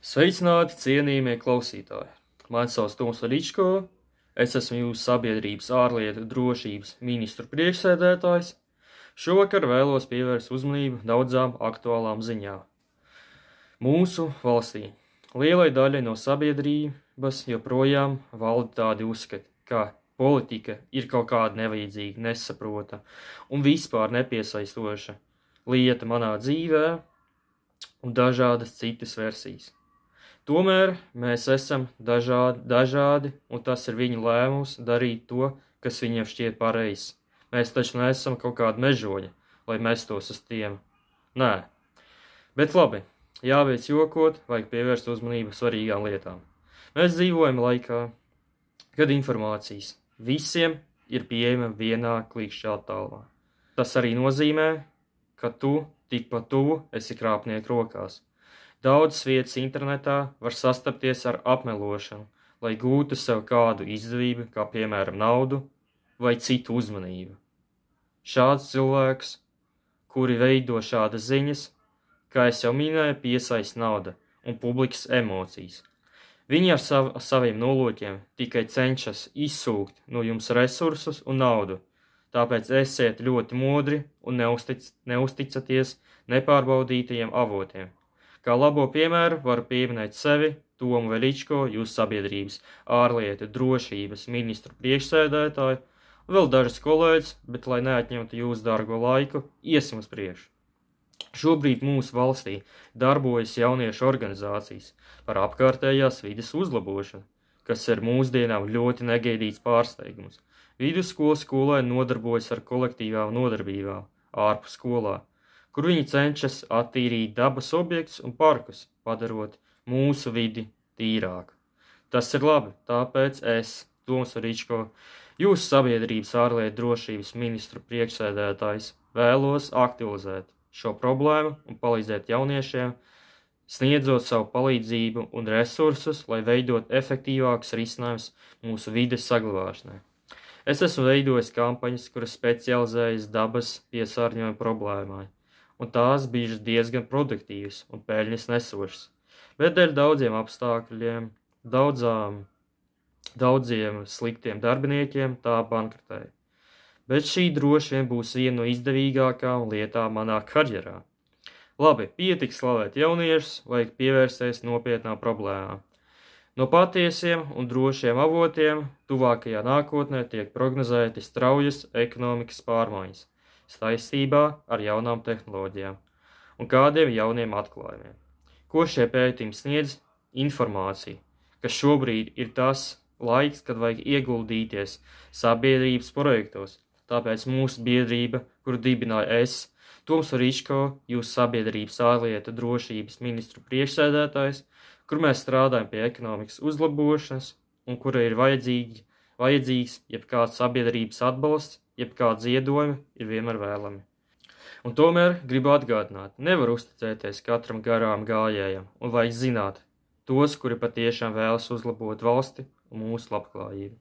Sveicināti, cienījamie klausītāji! Mani sauc Toms Veličko, es esmu jūsu sabiedrības ārlietu drošības ministru priekšsēdētājs. Šovakar vēlos pievērst uzmanību daudzām aktuālām ziņām. Mūsu valstī lielai daļai no sabiedrības joprojām valda tādi uzskati, ka politika ir kaut kāda nevajadzīga, nesaprota un vispār nepiesaistoša lieta manā dzīvē un dažādas citas versijas. Tomēr mēs esam dažādi, un tas ir viņu lēmums darīt to, kas viņiem šķiet pareizs. Mēs taču neesam kaut kādi mežoņi, lai mestos uz tiem. Nē. Bet labi, jābeidz jokot, vajag pievērst uzmanību svarīgām lietām. Mēs dzīvojam laikā, kad informācijas visiem ir pieejama vienā klikšķa attālumā. Tas arī nozīmē, ka tu tikpat tuvu esi krāpnieku rokās. Daudzas vietas internetā var sastapties ar apmelošanu, lai gūtu sev kādu izdevību, kā piemēram naudu vai citu uzmanību. Šāds cilvēks, kuri veido šādas ziņas, kā es jau minēju, piesaista nauda un publikas emocijas. Viņi ar saviem nolūkiem tikai cenšas izsūkt no jums resursus un naudu, tāpēc esiet ļoti modri un neuzticaties nepārbaudītajiem avotiem. Kā labo piemēru varu pieminēt sevi, Tomu Veličko, jūsu sabiedrības ārlietu drošības ministru priekšsēdētāju, un vēl dažas kolēģis, bet lai neatņemtu jūsu dārgo laiku, iesim uz priekšu. Šobrīd mūsu valstī darbojas jauniešu organizācijas par apkārtējās vides uzlabošanu, kas ir mūsdienām ļoti negaidīts pārsteigums. Vidusskolas skolēni nodarbojas ar kolektīvām nodarbībām ārpus skolā, kur viņi cenšas attīrīt dabas objektus un parkus, padarot mūsu vidi tīrāku. Tas ir labi, tāpēc es, Toms Veličko, jūsu sabiedrības ārlietu drošības ministru priekšsēdētājs, vēlos aktualizēt šo problēmu un palīdzēt jauniešiem, sniedzot savu palīdzību un resursus, lai veidot efektīvākus risinājumus mūsu vides saglabāšanai. Es esmu veidojis kampaņas, kuras specializējas dabas piesārņojuma problēmai, un tās bijušas diezgan produktīvas un peļņas nesošas, bet dēļ daudziem apstākļiem, daudziem sliktiem darbiniekiem tā bankrotēja. Bet šī droši vien būs viena no izdevīgākām lietām manā karjerā. Labi, pietiks slavēt jauniešus, vajag pievērsties nopietnām problēmām. No patiesiem un drošiem avotiem tuvākajā nākotnē tiek prognozēti straujas ekonomikas pārmaiņas saistībā ar jaunām tehnoloģijām un kādiem jauniem atklājumiem. Ko šie pētījumi sniedz? Informāciju, ka šobrīd ir tas laiks, kad vajag ieguldīties sabiedrības projektos. Tāpēc mūsu biedrība, kuru dibināja es, Toms Veličko, jūsu sabiedrības ārlietu drošības ministru priekšsēdētājs, kur mēs strādājam pie ekonomikas uzlabošanas un kura ir vajadzīgs jebkāds sabiedrības atbalsts, jebkādi ziedojumi ir vienmēr vēlami. Un tomēr gribu atgādināt, nevar uzticēties katram garām gājējam un vajag zināt tos, kuri patiešām vēlas uzlabot valsti un mūsu labklājību.